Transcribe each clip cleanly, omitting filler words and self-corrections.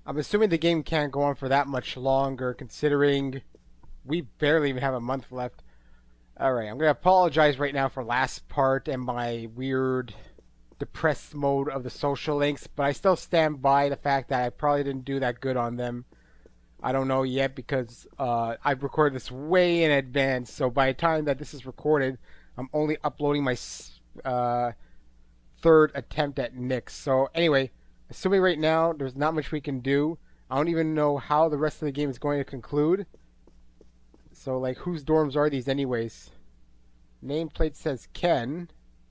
I'm assuming the game can't go on for that much longer, considering we barely even have a month left. Alright, I'm going to apologize right now for last part and my weird depressed mode of the social links, but I still stand by the fact that I probably didn't do that good on them. I don't know yet because I've recorded this way in advance, so by the time that this is recorded, I'm only uploading my third attempt at Nix. So anyway, assuming right now there's not much we can do, I don't even know how the rest of the game is going to conclude. So like, whose dorms are these anyways? Nameplate says Ken.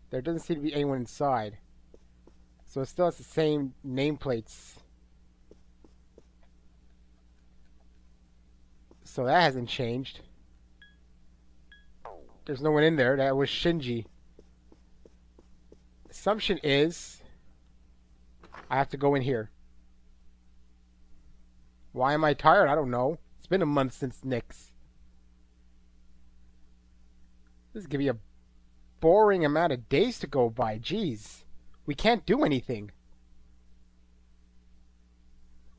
There doesn't seem to be anyone inside. So it still has the same nameplates. So that hasn't changed. There's no one in there. That was Shinji. Assumption is I have to go in here. Why am I tired? I don't know. It's been a month since Nix. This is going to be a boring amount of days to go by. Jeez. We can't do anything.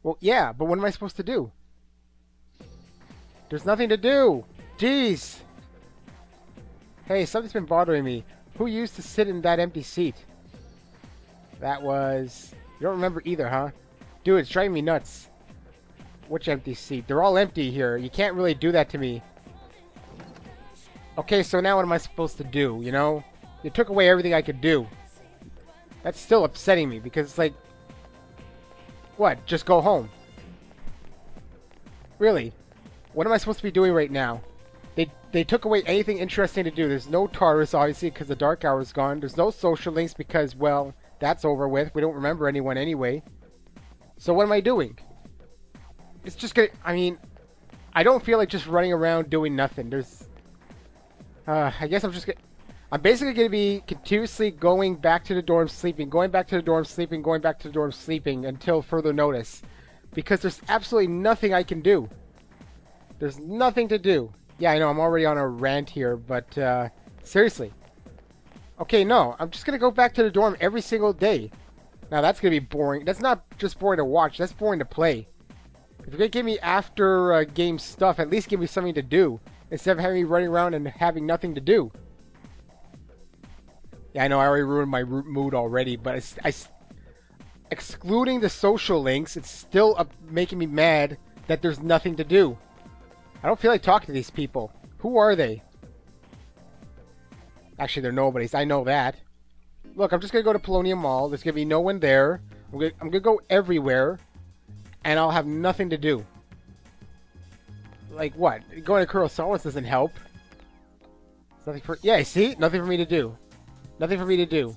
Well, yeah, but what am I supposed to do? There's nothing to do. Jeez. Hey, something's been bothering me. Who used to sit in that empty seat? That was... You don't remember either, huh? Dude, it's driving me nuts. Which empty seat? They're all empty here. You can't really do that to me. Okay, so now what am I supposed to do, you know? You took away everything I could do. That's still upsetting me because it's like... What? Just go home. Really? What am I supposed to be doing right now? They took away anything interesting to do. There's no Taurus, obviously, because the Dark Hour is gone. There's no social links because, well, that's over with. We don't remember anyone anyway. So what am I doing? It's just gonna... I mean, I don't feel like just running around doing nothing. There's... I guess I'm just gonna... I'm basically going to be continuously going back to the dorm sleeping, going back to the dorm sleeping, going back to the dorm sleeping until further notice. Because there's absolutely nothing I can do. There's nothing to do. Yeah, I know, I'm already on a rant here, but seriously. Okay, no, I'm just going to go back to the dorm every single day. Now, that's going to be boring. That's not just boring to watch, that's boring to play. If you're going to give me after game stuff, at least give me something to do. Instead of having me running around and having nothing to do. Yeah, I know, I already ruined my mood already, but excluding the social links, it's still making me mad that there's nothing to do. I don't feel like talking to these people. Who are they? Actually, they're nobodies. I know that. Look, I'm just going to go to Polonium Mall. There's going to be no one there. I'm going to go everywhere. And I'll have nothing to do. Like what? Going to Kurosawa's doesn't help. It's nothing for... Yeah, see? Nothing for me to do. Nothing for me to do.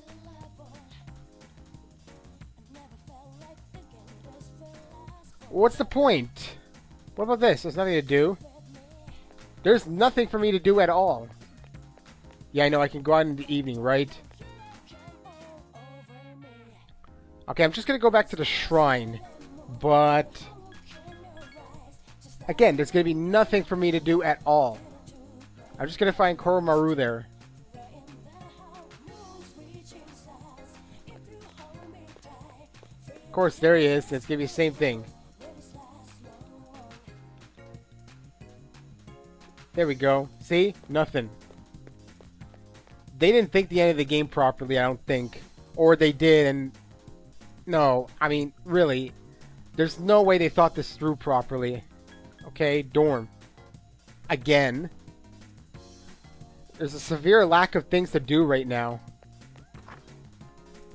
What's the point? What about this? There's nothing to do. There's nothing for me to do at all. Yeah, I know, I can go out in the evening, right? Okay, I'm just gonna go back to the shrine. But... Again, there's gonna be nothing for me to do at all. I'm just gonna find Koromaru there. Of course, there he is. It's gonna be the same thing. There we go. See? Nothing. They didn't think the end of the game properly, I don't think. Or they did, and... No, I mean, really. There's no way they thought this through properly. Okay, dorm. Again. There's a severe lack of things to do right now.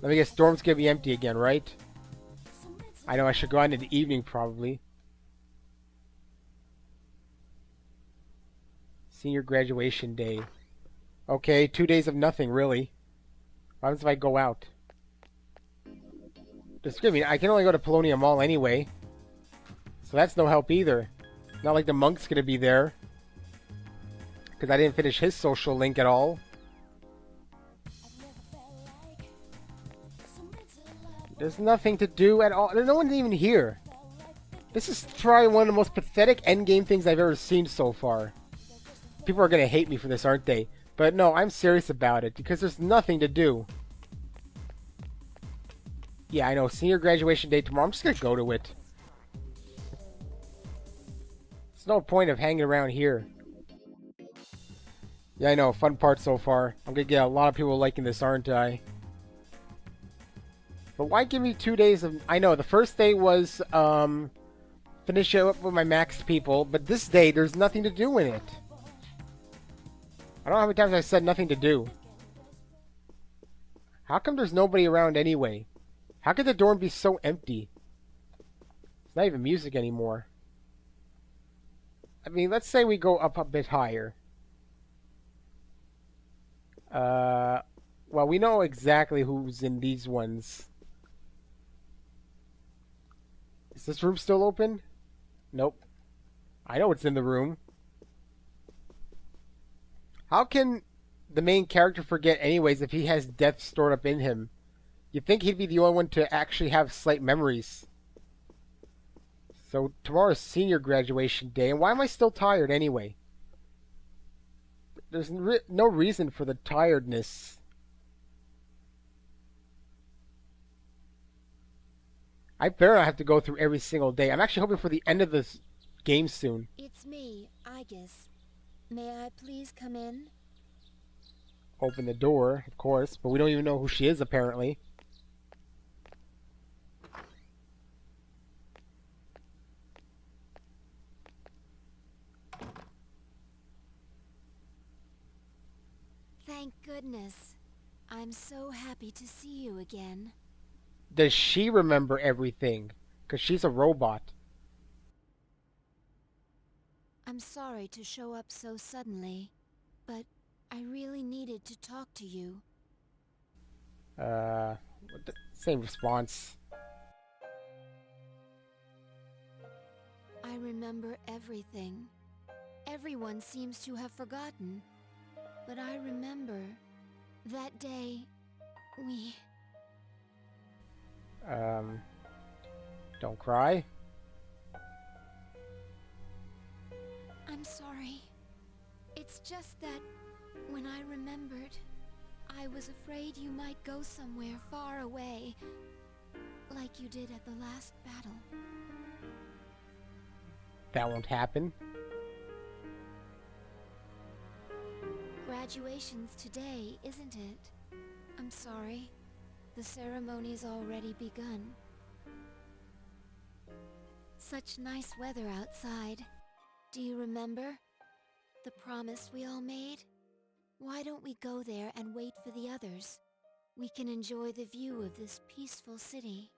Let me guess, dorm's gonna be empty again, right? I know I should go out in the evening, probably. Senior graduation day. Okay, 2 days of nothing, really. What happens if I go out? Just give me. I can only go to Polonium Mall anyway. So that's no help either. Not like the monk's gonna be there. Because I didn't finish his social link at all. There's nothing to do at all. No one's even here. This is probably one of the most pathetic endgame things I've ever seen so far. People are going to hate me for this, aren't they? But no, I'm serious about it, because there's nothing to do. Yeah, I know, senior graduation day tomorrow. I'm just going to go to it. There's no point of hanging around here. Yeah, I know. Fun part so far. I'm gonna get a lot of people liking this, aren't I? But why give me 2 days of... I know, the first day was, finish it up with my max people, but this day, there's nothing to do in it. I don't know how many times I said nothing to do. How come there's nobody around anyway? How could the dorm be so empty? It's not even music anymore. I mean, let's say we go up a bit higher. Well, we know exactly who's in these ones. Is this room still open? Nope. I know it's in the room. How can the main character forget anyways if he has death stored up in him? You'd think he'd be the only one to actually have slight memories. So tomorrow's senior graduation day, and why am I still tired anyway? There's no reason for the tiredness. I better not have to go through every single day. I'm actually hoping for the end of this game soon. It's me, Aigis. May I please come in? Open the door, of course, but we don't even know who she is apparently. Thank goodness. I'm so happy to see you again. Does she remember everything? Because she's a robot. I'm sorry to show up so suddenly, but I really needed to talk to you. Same response. I remember everything. Everyone seems to have forgotten. But I remember that day we... Don't cry. I'm sorry. It's just that when I remembered, I was afraid you might go somewhere far away, like you did at the last battle. That won't happen. Graduation's today, isn't it? I'm sorry. The ceremony's already begun. Such nice weather outside. Do you remember? The promise we all made? Why don't we go there and wait for the others? We can enjoy the view of this peaceful city.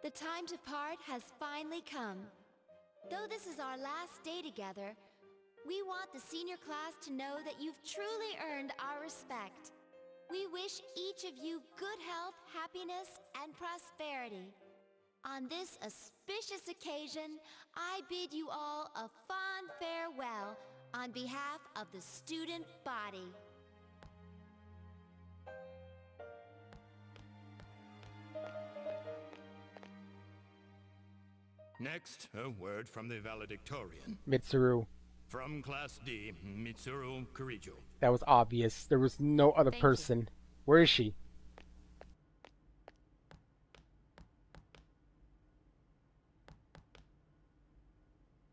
The time to part has finally come. Though this is our last day together, we want the senior class to know that you've truly earned our respect. We wish each of you good health, happiness, and prosperity. On this auspicious occasion, I bid you all a fond farewell on behalf of the student body. Next, a word from the valedictorian. Mitsuru. From Class D, Mitsuru Kurijo. That was obvious. There was no other person. Where is she?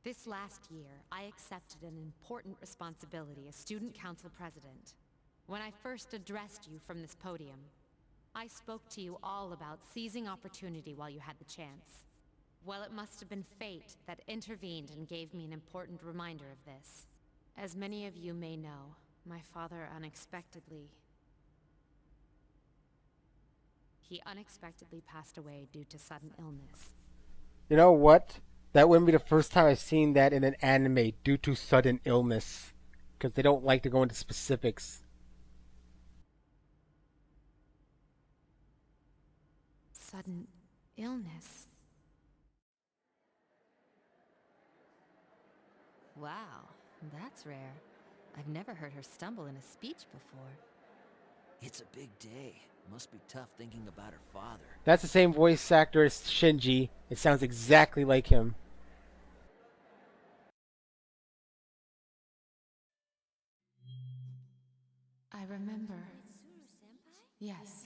This last year, I accepted an important responsibility as Student Council President. When I first addressed you from this podium, I spoke to you all about seizing opportunity while you had the chance. Well, it must have been fate that intervened and gave me an important reminder of this. As many of you may know, my father unexpectedly passed away due to sudden illness. You know what? That wouldn't be the first time I've seen that in an anime due to sudden illness. Because they don't like to go into specifics. Sudden illness? Wow, that's rare. I've never heard her stumble in a speech before. It's a big day. Must be tough thinking about her father. That's the same voice actor as Shinji. It sounds exactly like him. Yes.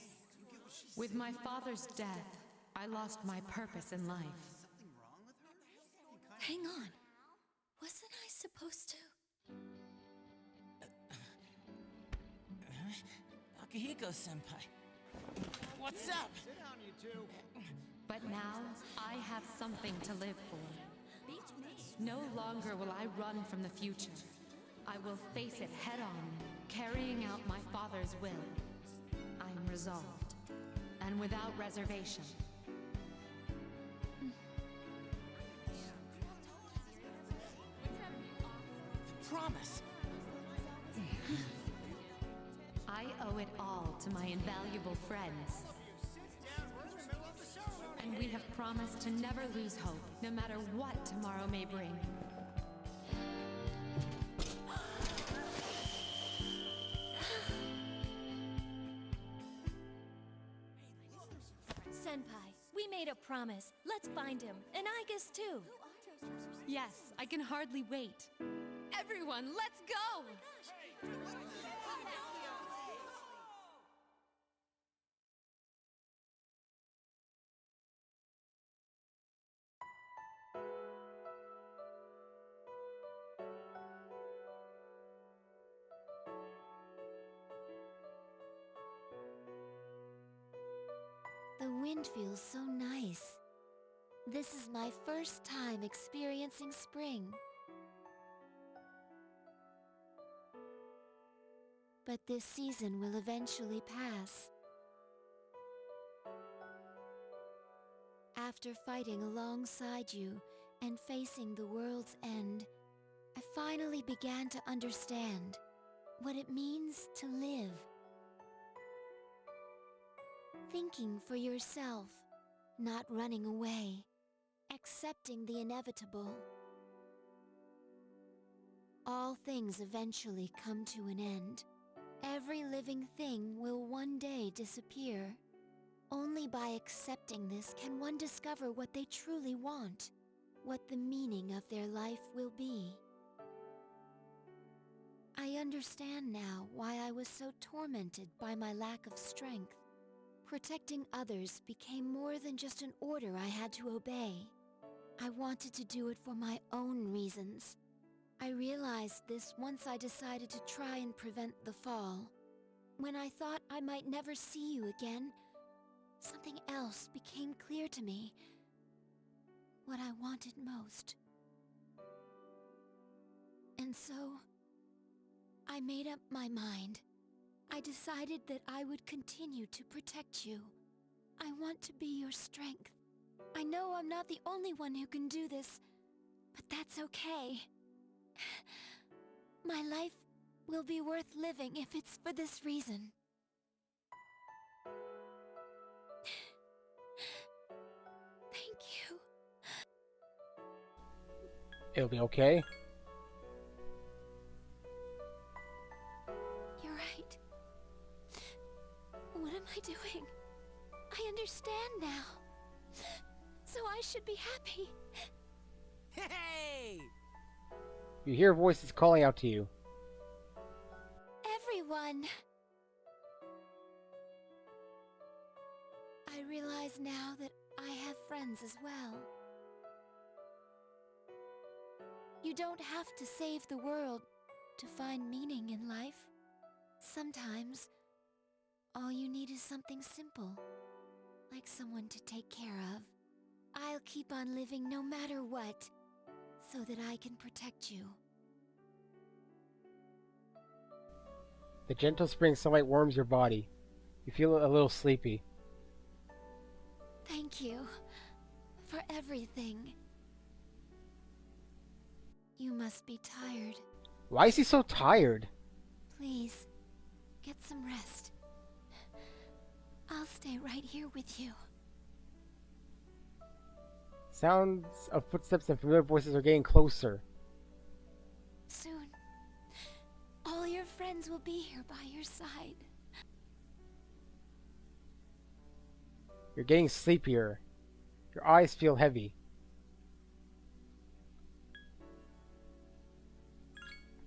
With my father's death, I lost my purpose in life. Hang on. Wasn't I supposed to? Akihiko-senpai. What's up? But now, I have something to live for. No longer will I run from the future. I will face it head-on, carrying out my father's will. I am resolved, and without reservation. Promise. I owe it all to my invaluable friends. And we have promised to never lose hope, no matter what tomorrow may bring. Senpai, we made a promise. Let's find him. And Aigis too. Yes, I can hardly wait. Everyone, let's go! The wind feels so nice. This is my first time experiencing spring. But this season will eventually pass. After fighting alongside you and facing the world's end, I finally began to understand what it means to live. Thinking for yourself, not running away, accepting the inevitable. All things eventually come to an end. Every living thing will one day disappear. Only by accepting this can one discover what they truly want, what the meaning of their life will be. I understand now why I was so tormented by my lack of strength. Protecting others became more than just an order I had to obey. I wanted to do it for my own reasons. I realized this once I decided to try and prevent the fall. When I thought I might never see you again, something else became clear to me. What I wanted most. And so, I made up my mind. I decided that I would continue to protect you. I want to be your strength. I know I'm not the only one who can do this, but that's okay. My life will be worth living if it's for this reason. Thank you. It'll be okay. You're right. What am I doing? I understand now. So I should be happy. Hey! You hear voices calling out to you. Everyone! I realize now that I have friends as well. You don't have to save the world to find meaning in life. Sometimes, all you need is something simple, like someone to take care of. I'll keep on living no matter what, so that I can protect you. The gentle spring sunlight warms your body. You feel a little sleepy. Thank you for everything. You must be tired. Why is he so tired? Please, get some rest. I'll stay right here with you. Sounds of footsteps and familiar voices are getting closer. Soon, all your friends will be here by your side. You're getting sleepier. Your eyes feel heavy.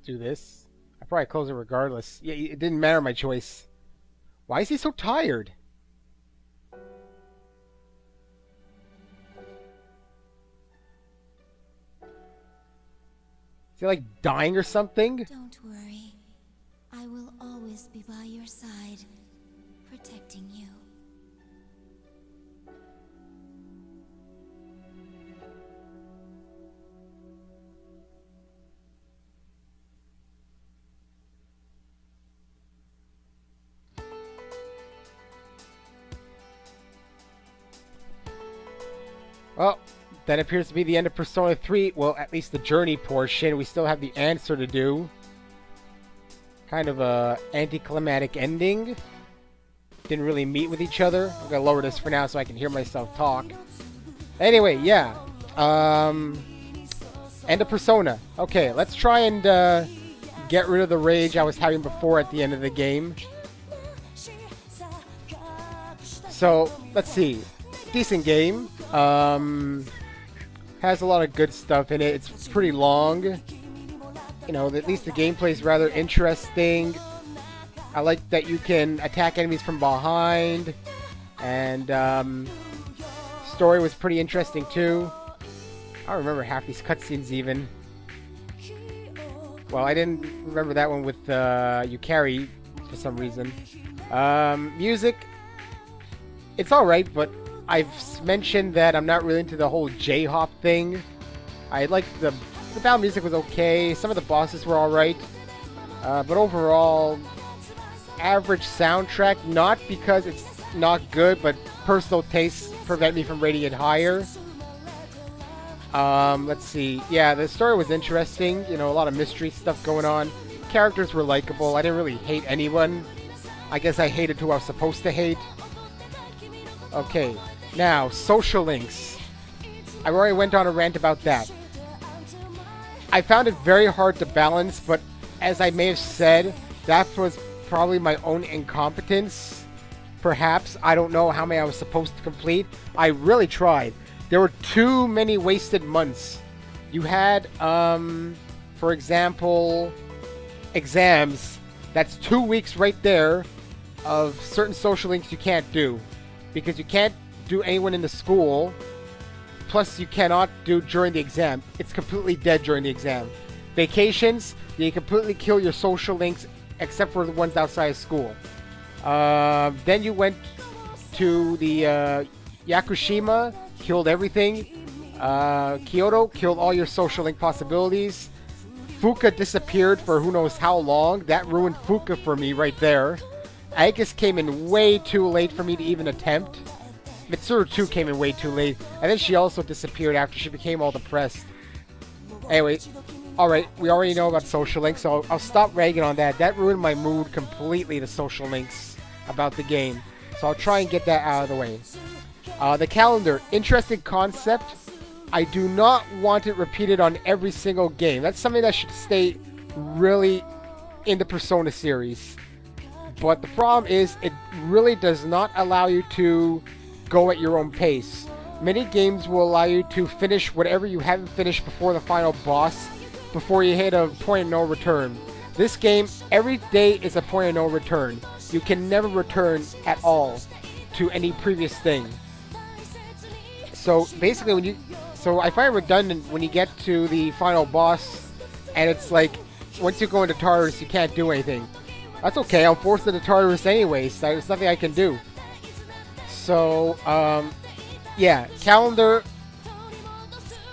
Do this. I probably close it regardless. Yeah, it didn't matter my choice. Why is he so tired? Is he like dying or something? Don't worry. I will always be by your side, protecting you. Well, that appears to be the end of Persona 3. Well, at least the journey portion. We still have the answer to do. Kind of a anticlimactic ending. Didn't really meet with each other. I'm gonna lower this for now so I can hear myself talk. Anyway, yeah. End of Persona. Okay, let's try and get rid of the rage I was having before at the end of the game. So, let's see. Decent game. Has a lot of good stuff in it. It's pretty long. You know, at least the gameplay is rather interesting. I like that you can attack enemies from behind. And story was pretty interesting too. I don't remember half these cutscenes even. Well, I didn't remember that one with Yukari for some reason. Music, it's alright, but I've mentioned that I'm not really into the whole J-hop thing. I like the battle music was okay. Some of the bosses were alright. But overall, average soundtrack. Not because it's not good, but personal tastes prevent me from rating it higher. Let's see. Yeah, the story was interesting. You know, a lot of mystery stuff going on. Characters were likable. I didn't really hate anyone. I guess I hated who I was supposed to hate. Okay. Now, social links. I already went on a rant about that. I found it very hard to balance, but as I may have said, that was probably my own incompetence. Perhaps. I don't know how many I was supposed to complete. I really tried. There were too many wasted months. You had, for example, exams. That's 2 weeks right there of certain social links you can't do. Because you can't do anyone in the school, plus you cannot do during the exam. It's completely dead during the exam. Vacations, you completely kill your social links except for the ones outside of school. Then you went to the Yakushima, killed everything. Kyoto, killed all your social link possibilities. Fuka disappeared for who knows how long. That ruined Fuka for me right there. Aigis came in way too late for me to even attempt. Mitsuru 2 came in way too late, and then she also disappeared after she became all depressed. Anyway, alright, we already know about social links, so I'll stop ragging on that. That ruined my mood completely, the social links about the game. So I'll try and get that out of the way. The calendar, interesting concept. I do not want it repeated on every single game. That's something that should stay really in the Persona series. But the problem is, it really does not allow you to go at your own pace. Many games will allow you to finish whatever you haven't finished before the final boss, before you hit a point of no return. This game, every day is a point of no return. You can never return at all to any previous thing. So basically, so I find it redundant when you get to the final boss, and it's like, once you go into Tartarus, you can't do anything. That's okay, I'm forced into Tartarus anyways, so there's nothing I can do. So, yeah, calendar,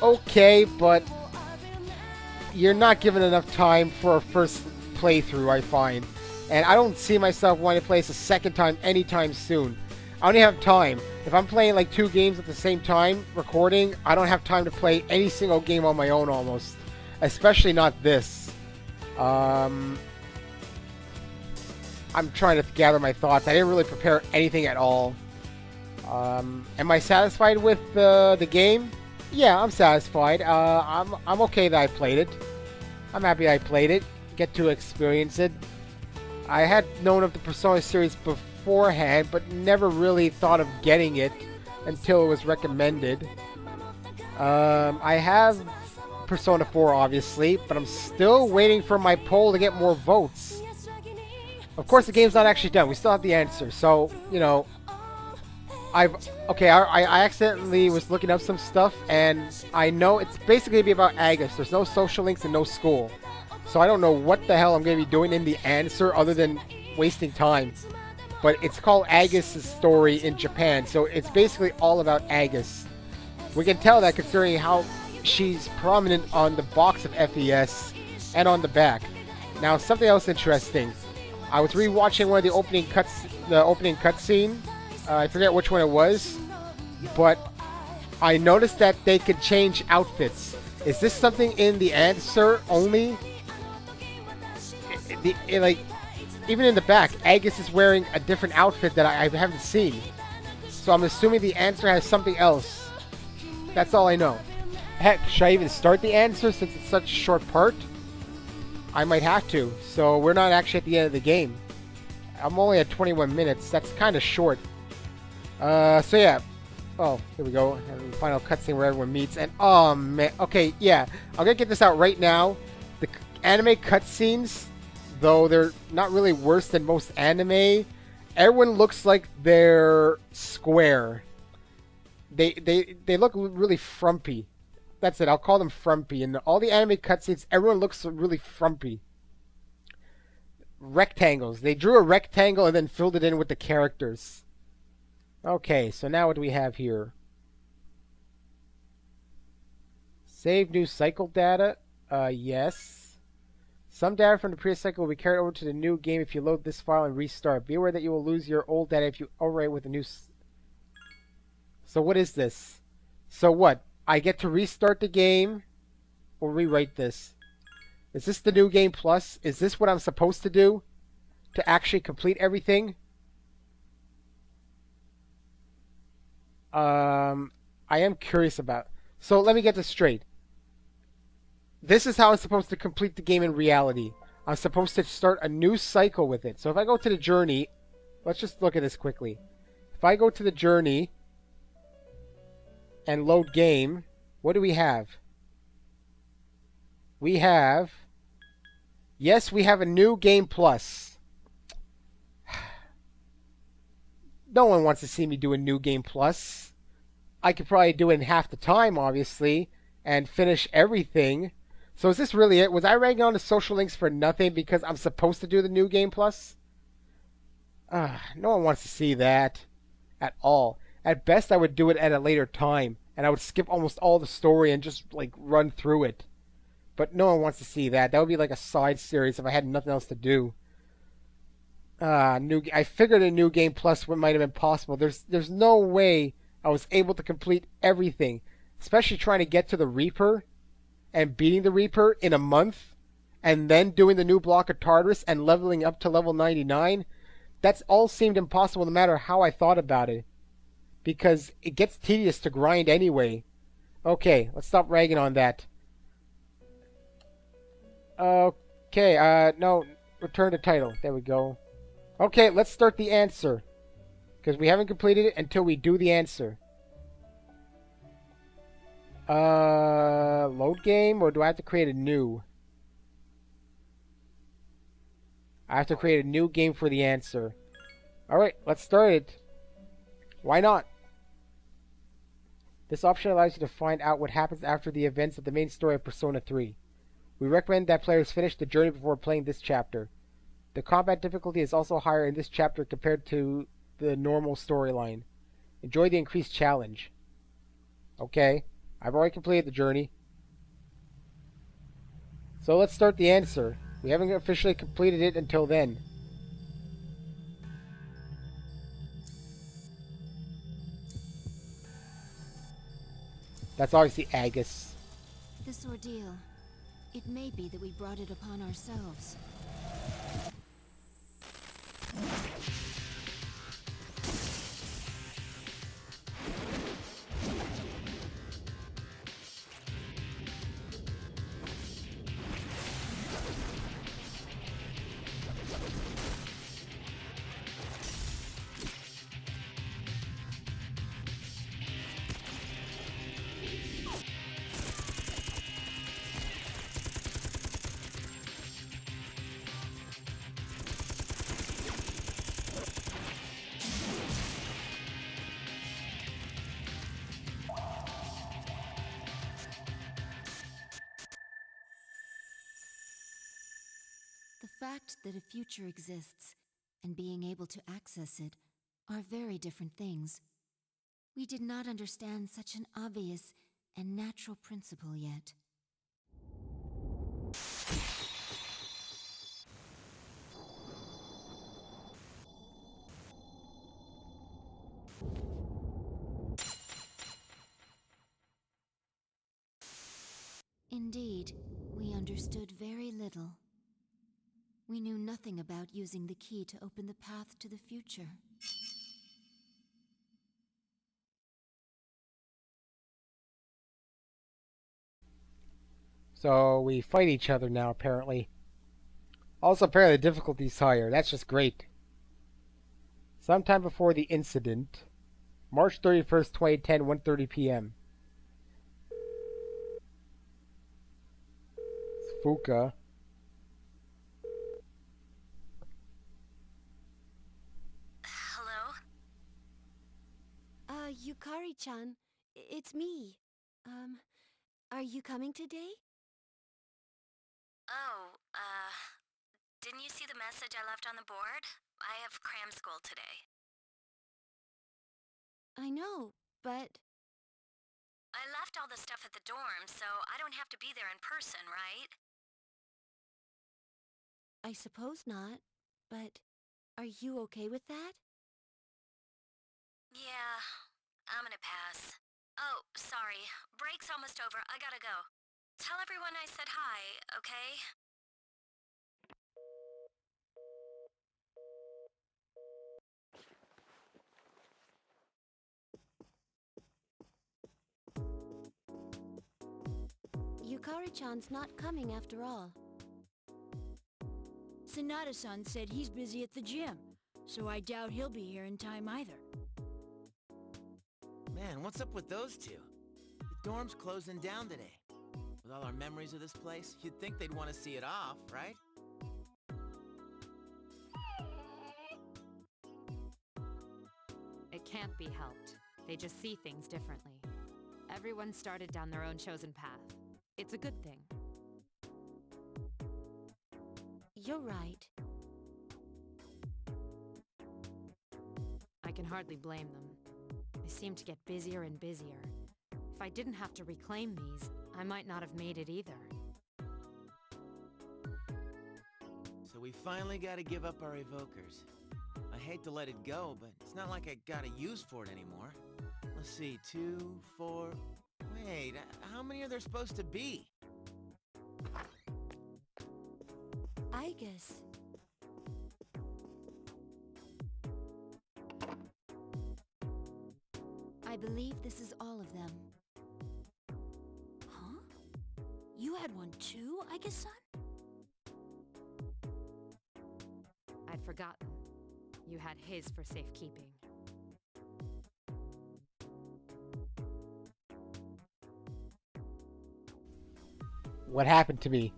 okay, but you're not given enough time for a first playthrough, I find. And I don't see myself wanting to play this a second time anytime soon. I don't even have time. If I'm playing like 2 games at the same time, recording, I don't have time to play any single game on my own almost. Especially not this. I'm trying to gather my thoughts. I didn't really prepare anything at all. Am I satisfied with the game? Yeah, I'm satisfied. I'm okay that I played it. I'm happy I played it. Get to experience it. I had known of the Persona series beforehand, but never really thought of getting it until it was recommended. I have Persona 4, obviously, but I'm still waiting for my poll to get more votes. Of course, the game's not actually done. We still have the answer. So, you know, I accidentally was looking up some stuff, and I know it's basically going to be about Aigis. There's no social links and no school. So I don't know what the hell I'm going to be doing in the answer other than wasting time. But it's called Aigis' story in Japan, so it's basically all about Aigis. We can tell that considering how she's prominent on the box of FES and on the back. Now, something else interesting. I was rewatching one of the opening cutscene. I forget which one it was, but I noticed that they could change outfits. Is this something in the answer only? Like, even in the back, Aigis is wearing a different outfit that I haven't seen. So I'm assuming the answer has something else. That's all I know. Heck, should I even start the answer since it's such a short part? I might have to. So we're not actually at the end of the game. I'm only at 21 minutes. That's kind of short. So yeah. Oh, here we go. And the final cutscene where everyone meets. And oh man. Okay, yeah. I'm gonna get this out right now. The anime cutscenes, though they're not really worse than most anime, everyone looks like they're square. They look really frumpy. That's it. I'll call them frumpy. And all the anime cutscenes, everyone looks really frumpy. Rectangles. They drew a rectangle and then filled it in with the characters. Okay, so now what do we have here? Save new cycle data. Yes. Some data from the previous cycle will be carried over to the new game if you load this file and restart. Be aware that you will lose your old data if you overwrite with a new... So what is this? So what? I get to restart the game or rewrite this? Is this the new game plus? Is this what I'm supposed to do to actually complete everything? I am curious about. So let me get this straight. This is how I'm supposed to complete the game in reality. I'm supposed to start a new cycle with it. So if I go to the journey, let's just look at this quickly. If I go to the journey and load game, what do we have? We have... Yes, we have a new game plus. No one wants to see me do a new game plus. I could probably do it in half the time, obviously, and finish everything. So is this really it? Was I writing on the social links for nothing because I'm supposed to do the new game plus? No one wants to see that at all. At best, I would do it at a later time, and I would skip almost all the story and just like run through it. But no one wants to see that. That would be like a side series if I had nothing else to do. I figured a new game plus what might have been possible. There's no way I was able to complete everything, especially trying to get to the Reaper and beating the Reaper in a month, and then doing the new block of Tartarus and leveling up to level 99. That's all seemed impossible no matter how I thought about it, because it gets tedious to grind anyway. Okay, let's stop ragging on that. Okay, no, return to title. There we go. Okay, let's start the answer, because we haven't completed it until we do the answer. Load game, or do I have to create a new? I have to create a new game for the answer. Alright, let's start it. Why not? This option allows you to find out what happens after the events of the main story of Persona 3. We recommend that players finish the journey before playing this chapter. The combat difficulty is also higher in this chapter compared to the normal storyline. Enjoy the increased challenge. Okay, I've already completed the journey. So let's start the answer. We haven't officially completed it until then. That's obviously Aigis. This ordeal, it may be that we brought it upon ourselves. fact that a future exists and being able to access it are very different things. We did not understand such an obvious and natural principle yet. Indeed, we understood very little. We knew nothing about using the key to open the path to the future. So we fight each other now, apparently. Also, apparently the difficulty's higher. That's just great. Sometime before the incident, March 31st, 2010, 1:30 p.m. Fuka. Hello? Yukari-chan, it's me. Are you coming today? Oh, didn't you see the message I left on the board? I have cram school today. I know, but I left all the stuff at the dorm, so I don't have to be there in person, right? I suppose not. But are you okay with that? Yeah, I'm gonna pass. Oh, sorry. Break's almost over. I gotta go. Tell everyone I said hi, okay? Yukari-chan's not coming after all. Sonata-san said he's busy at the gym, so I doubt he'll be here in time either. Man, what's up with those two? The dorm's closing down today. With all our memories of this place, you'd think they'd want to see it off, right? It can't be helped. They just see things differently. Everyone started down their own chosen path. It's a good thing. You're right. I can hardly blame them. They seem to get busier and busier. If I didn't have to reclaim these, I might not have made it either. So we finally gotta give up our evokers. I hate to let it go, but it's not like I got a use for it anymore. Let's see, 2, 4... Wait, how many are there supposed to be? Aigis. I believe this is all of them. Huh? You had one too, Aigis-san? I'd forgotten. You had his for safekeeping. What happened to me?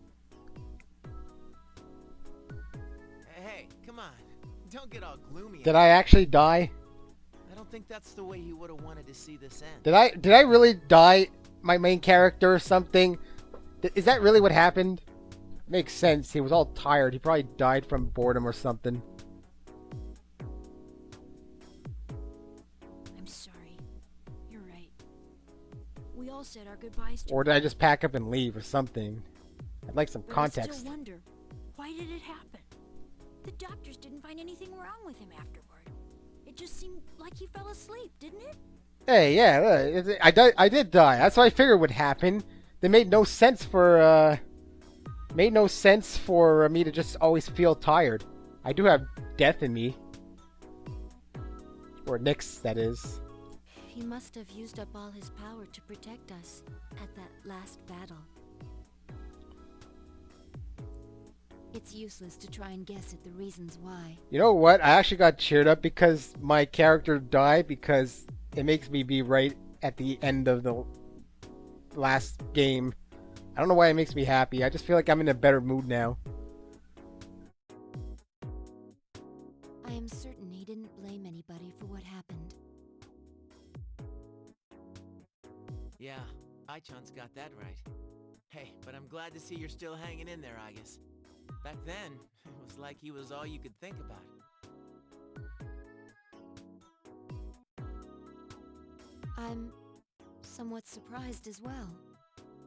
Hey, come on. Don't get all gloomy. Did I actually die? I don't think that's the way he would have wanted to see this end. Did I really die? My main character or something? Is that really what happened? Makes sense. He was all tired. He probably died from boredom or something. I'm sorry. You're right. We all said our goodbyes to Or did I just pack up and leave or something? I'd like some but I context. still wonder, why did it happen? The doctors didn't find anything wrong with him afterward. It just seemed like he fell asleep, didn't it? Hey, yeah, I did die. That's what I figured would happen. They made no sense for me to just always feel tired. I do have death in me. Or Nyx, that is. He must have used up all his power to protect us at that last battle. It's useless to try and guess at the reasons why. You know what? I actually got cheered up because my character died, because it makes me be right at the end of the last game. I don't know why it makes me happy. I just feel like I'm in a better mood now. I am certain he didn't blame anybody for what happened. Yeah, Ai-chan's got that right. Hey, but I'm glad to see you're still hanging in there, Aigis. Back then, it was like he was all you could think about. I'm somewhat surprised as well.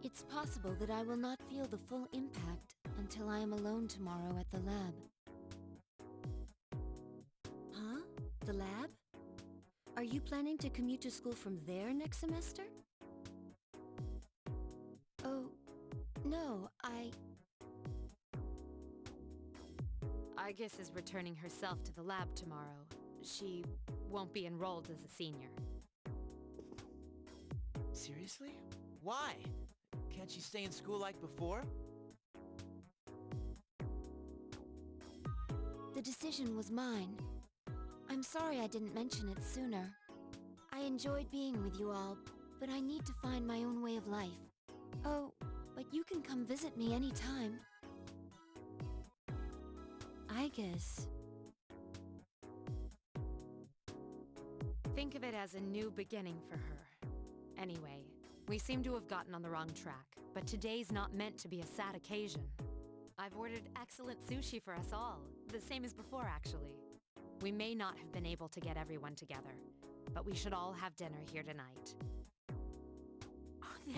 It's possible that I will not feel the full impact until I am alone tomorrow at the lab. Huh? The lab? Are you planning to commute to school from there next semester? Oh, no, Aigis is returning herself to the lab tomorrow. She won't be enrolled as a senior. Seriously? Why? Can't she stay in school like before? The decision was mine. I'm sorry I didn't mention it sooner. I enjoyed being with you all, but I need to find my own way of life. Oh, but you can come visit me anytime. Aigis. Think of it as a new beginning for her. Anyway, we seem to have gotten on the wrong track, but today's not meant to be a sad occasion. I've ordered excellent sushi for us all, the same as before actually. We may not have been able to get everyone together, but we should all have dinner here tonight. Oh,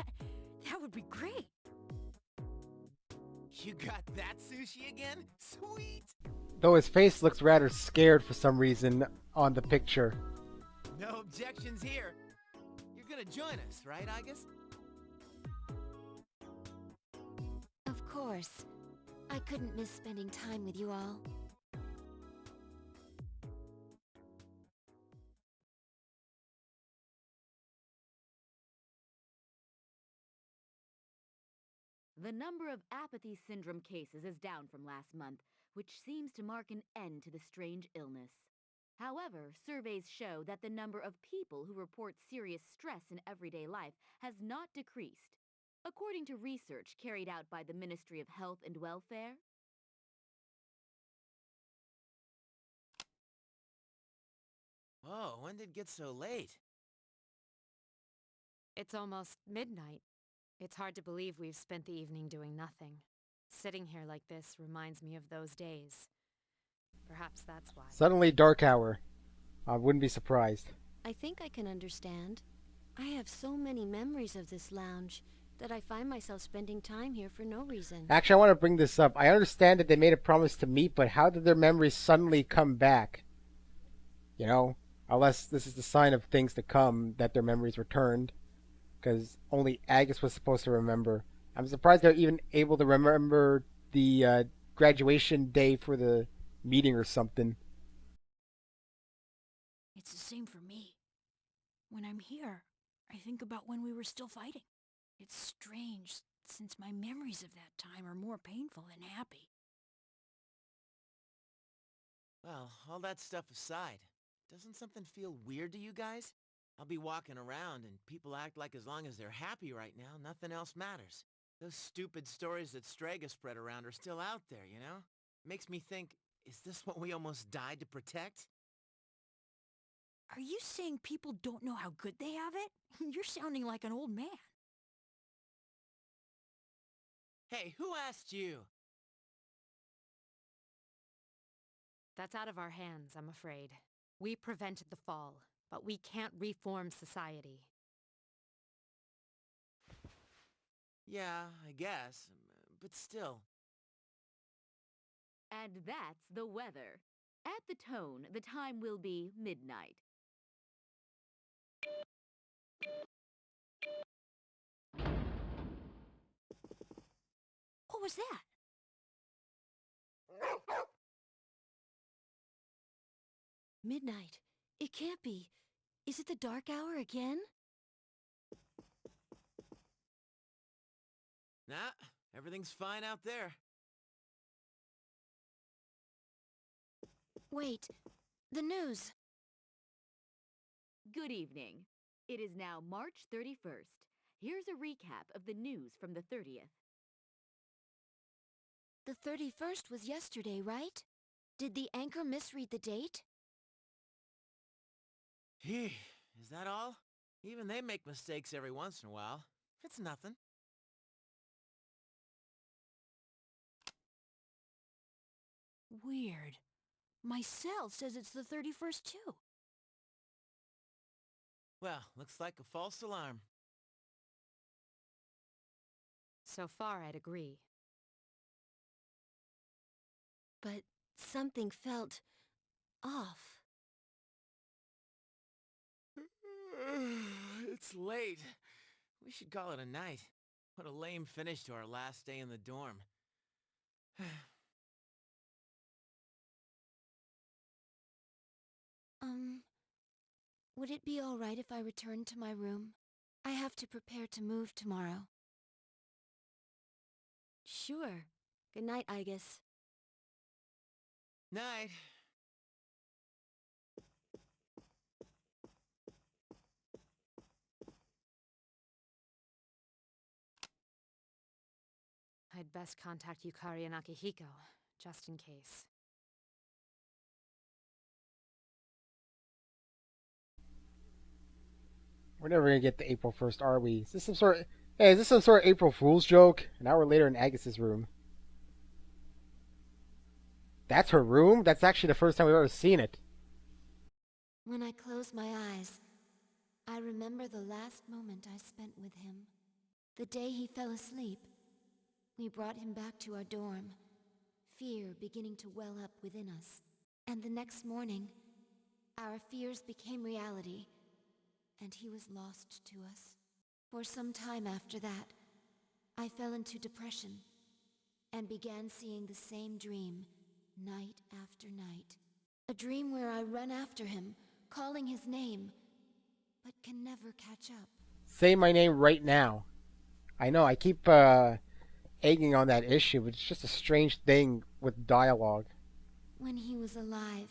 that would be great. You got that sushi again? Sweet! Though his face looks rather scared for some reason on the picture. No objections here. You're gonna join us, right, Aigis? Of course. I couldn't miss spending time with you all. The number of apathy syndrome cases is down from last month, which seems to mark an end to the strange illness. However, surveys show that the number of people who report serious stress in everyday life has not decreased, according to research carried out by the Ministry of Health and Welfare. Whoa, when did it get so late? It's almost midnight. It's hard to believe we've spent the evening doing nothing. Sitting here like this reminds me of those days. Perhaps that's why. Suddenly dark hour. I wouldn't be surprised. I think I can understand. I have so many memories of this lounge that I find myself spending time here for no reason. Actually, I want to bring this up. I understand that they made a promise to meet, but how did their memories suddenly come back? You know? Unless this is the sign of things to come, that their memories returned. Because only Aigis was supposed to remember. I'm surprised they're even able to remember the graduation day for the meeting or something. It's the same for me. When I'm here, I think about when we were still fighting. It's strange, since my memories of that time are more painful than happy. Well, all that stuff aside, doesn't something feel weird to you guys? I'll be walking around and people act like as long as they're happy right now, nothing else matters. Those stupid stories that Strega spread around are still out there, you know? Makes me think, is this what we almost died to protect? Are you saying people don't know how good they have it? You're sounding like an old man. Hey, who asked you? That's out of our hands, I'm afraid. We prevented the fall, but we can't reform society. Yeah, I guess, but still. And that's the weather. At the tone, the time will be midnight. What was that? Midnight. It can't be. Is it the dark hour again? Nah, everything's fine out there. Wait. The news. Good evening. It is now March 31st. Here's a recap of the news from the 30th. The 31st was yesterday, right? Did the anchor misread the date? Is that all? Even they make mistakes every once in a while. It's nothing. Weird. My cell says it's the 31st too. Well, looks like a false alarm. So far, I'd agree. But something felt off. It's late. We should call it a night. What a lame finish to our last day in the dorm. Would it be all right if I returned to my room? I have to prepare to move tomorrow. Sure. Good night, Aigis. Night. I'd best contact Yukari and Akihiko, just in case. We're never gonna get to April 1st, are we? Is this some sort of, hey, is this some sort of April Fool's joke? An hour later in Aigis' room. That's her room? That's actually the first time we've ever seen it. When I close my eyes, I remember the last moment I spent with him. The day he fell asleep. We brought him back to our dorm, fear beginning to well up within us. And the next morning, our fears became reality, and he was lost to us. For some time after that, I fell into depression, and began seeing the same dream, night after night. A dream where I run after him, calling his name, but can never catch up. Say my name right now. I know, I keep egging on that issue, but it's just a strange thing with dialogue. When he was alive,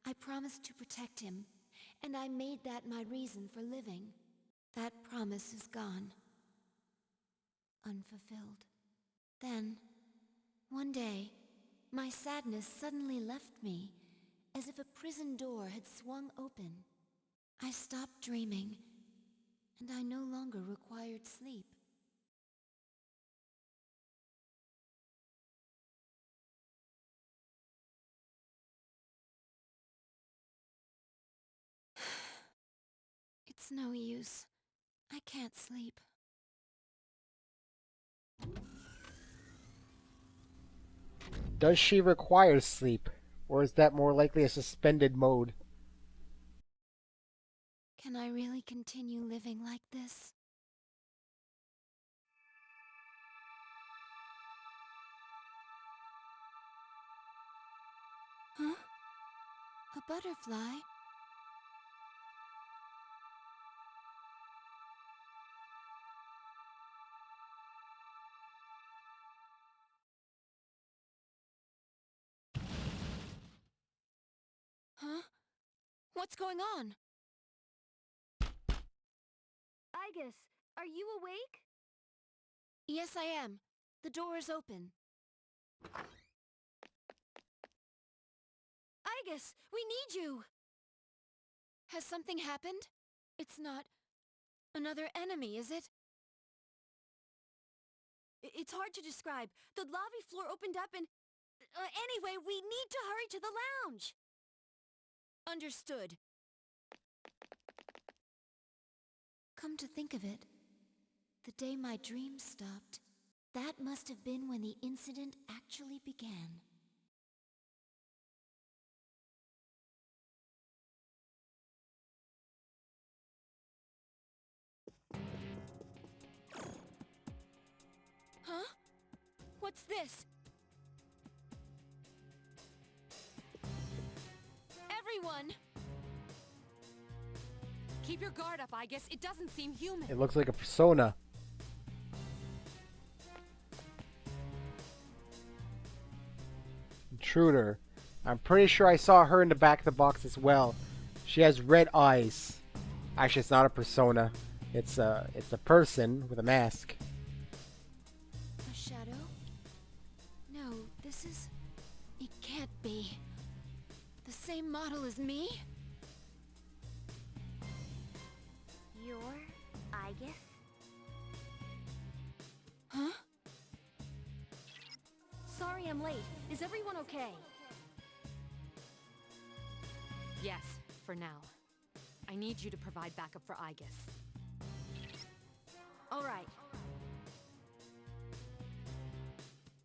I promised to protect him, and I made that my reason for living. That promise is gone. Unfulfilled. Then, one day, my sadness suddenly left me, as if a prison door had swung open. I stopped dreaming, and I no longer required sleep. It's no use. I can't sleep. Does she require sleep? Or is that more likely a suspended mode? Can I really continue living like this? Huh? A butterfly? Huh? What's going on? Aigis, are you awake? Yes, I am. The door is open. Aigis, we need you! Has something happened? It's not another enemy, is it? It's hard to describe. The lobby floor opened up and... anyway, we need to hurry to the lounge! Understood. Come to think of it, the day my dreams stopped, that must have been when the incident actually began. Huh? What's this? Everyone! Keep your guard up, Aigis. It doesn't seem human. It looks like a persona. Intruder. I'm pretty sure I saw her in the back of the box as well. She has red eyes. Actually, it's not a persona. It's a person with a mask. A shadow? No, this is... It can't be. The same model as me? You're Aigis? Huh? Sorry I'm I'm late. Is everyone okay? Yes, for now. I need you to provide backup for Aigis. All right.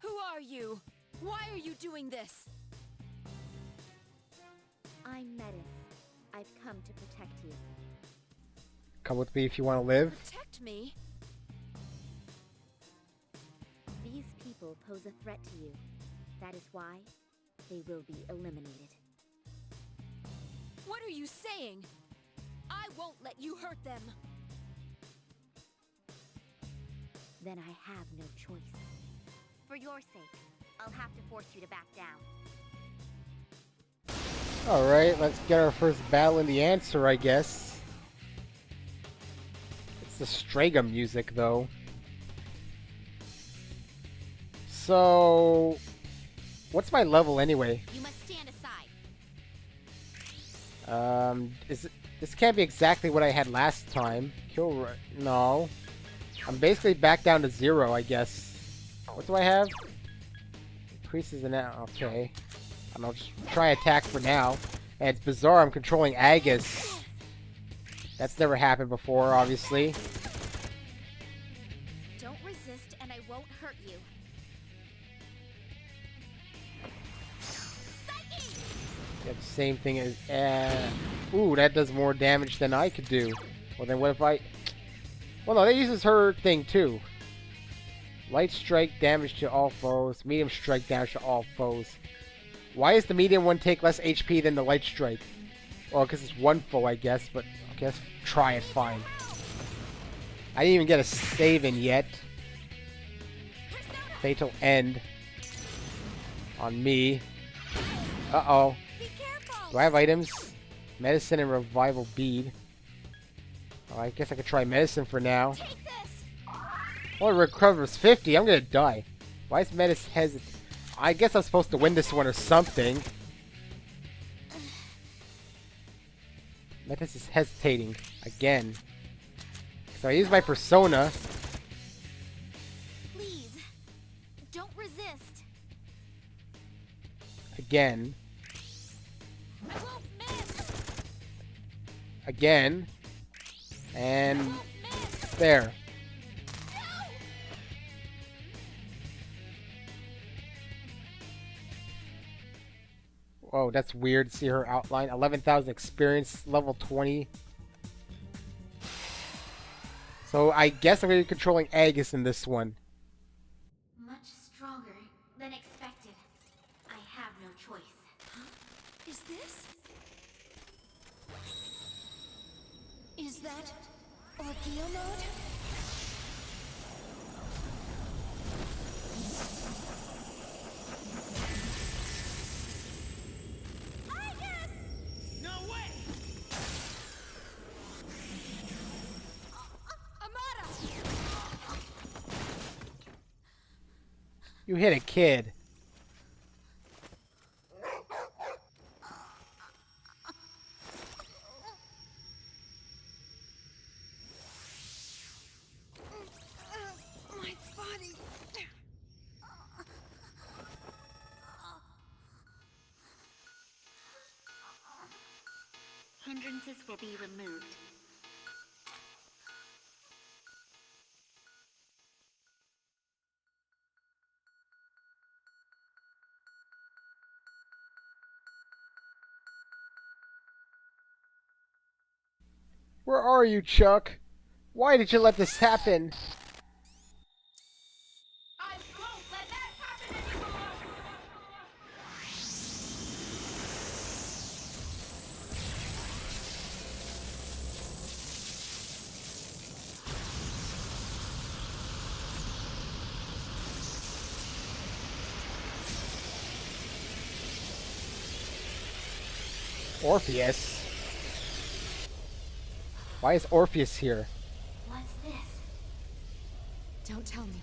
Who are you? Why are you doing this? I'm Metis. I've come to protect you. Come with me if you want to live. Protect me? These people pose a threat to you. That is why they will be eliminated. What are you saying? I won't let you hurt them. Then I have no choice. For your sake, I'll have to force you to back down. Alright, let's get our first battle in the answer, I guess. It's the Stragum music, though. So... what's my level, anyway? You must stand aside. This can't be exactly what I had last time. No. I'm basically back down to 0, I guess. What do I have? Increases in now. Okay. I'll just try attack for now. And it's bizarre, I'm controlling Aigis. That's never happened before, obviously. Don't resist and I won't hurt you. Yeah, the same thing as... ooh, that does more damage than I could do. Well, then what if I... well, no, that uses her thing, too. Light strike damage to all foes. Medium strike damage to all foes. Why does the medium one take less HP than the light strike? Well, because it's one foe, I guess, but okay, let's try it, fine. I didn't even get a save in yet. Fatal end on me. Uh-oh. Do I have items? Medicine and revival bead. Oh, I guess I could try medicine for now. Well, it recovers 50. I'm gonna die. Why is Metis hesitant? I guess I'm supposed to win this one or something. Metis is hesitating again. So I use my persona. Please, don't resist. Again. Again. And there. Whoa, that's weird to see her outline. 11,000 experience, level 20. So I guess I'm going to be controlling Aigis in this one. Much stronger than expected. I have no choice. Is this? Is that Ordeal mode? You hit a kid. My body. Hindrances will be removed. Where are you, Chuck? Why did you let this happen? I won't let that happen anymore! Orpheus? Why is Orpheus here? What's this? Don't tell me.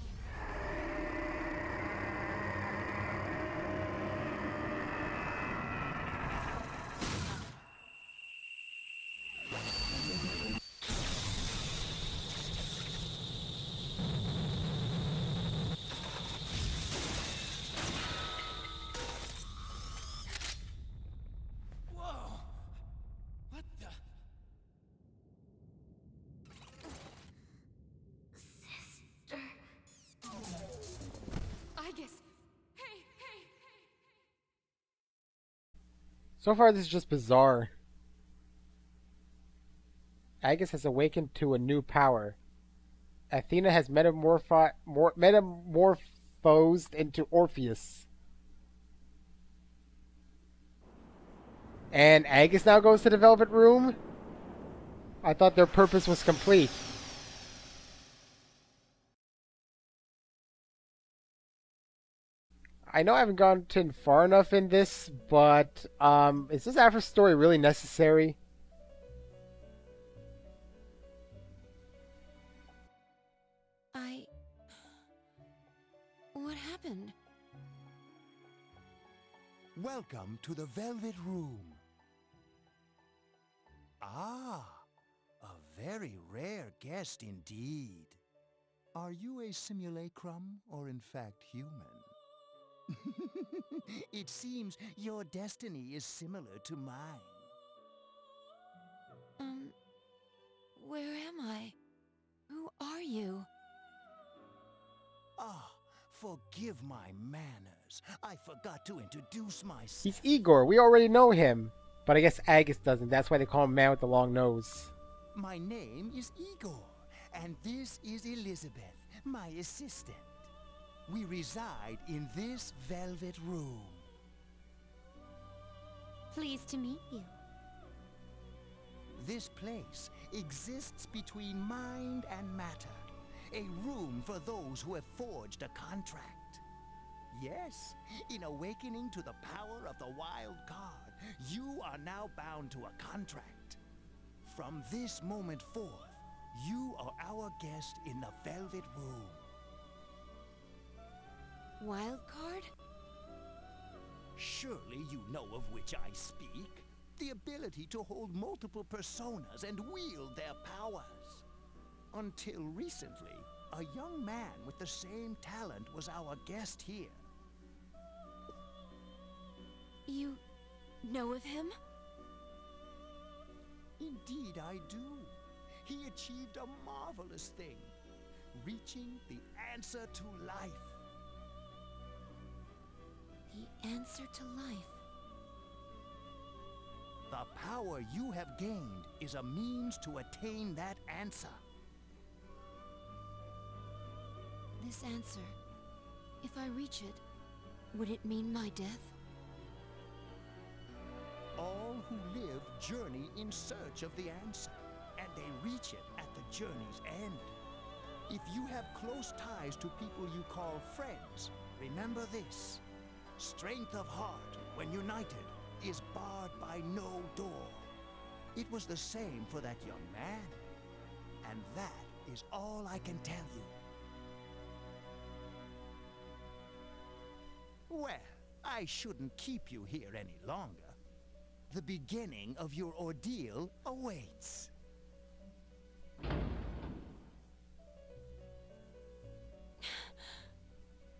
So far, this is just bizarre. Aigis has awakened to a new power. Athena has metamorphosed into Orpheus. And Aigis now goes to the Velvet Room? I thought their purpose was complete. I know I haven't gotten far enough in this, but is this after story really necessary? What happened? Welcome to the Velvet Room. Ah, a very rare guest indeed. Are you a simulacrum or in fact human? It seems your destiny is similar to mine. Where am I? Who are you? Ah, forgive my manners. I forgot to introduce myself. He's Igor. We already know him. But I guess Aigis doesn't. That's why they call him Man with the Long Nose. My name is Igor, and this is Elizabeth, my assistant. We reside in this Velvet Room. Pleased to meet you. This place exists between mind and matter. A room for those who have forged a contract. Yes, in awakening to the power of the wild card, you are now bound to a contract. From this moment forth, you are our guest in the Velvet Room. Wild card? Surely you know of which I speak. The ability to hold multiple personas and wield their powers. Until recently, a young man with the same talent was our guest here. You know of him? Indeed I do. He achieved a marvelous thing, reaching the answer to life. The answer to life. The power you have gained is a means to attain that answer. This answer, if I reach it, would it mean my death? All who live journey in search of the answer, and they reach it at the journey's end. If you have close ties to people you call friends, remember this. Strength of heart, when united, is barred by no door. It was the same for that young man. And that is all I can tell you. Well, I shouldn't keep you here any longer. The beginning of your ordeal awaits.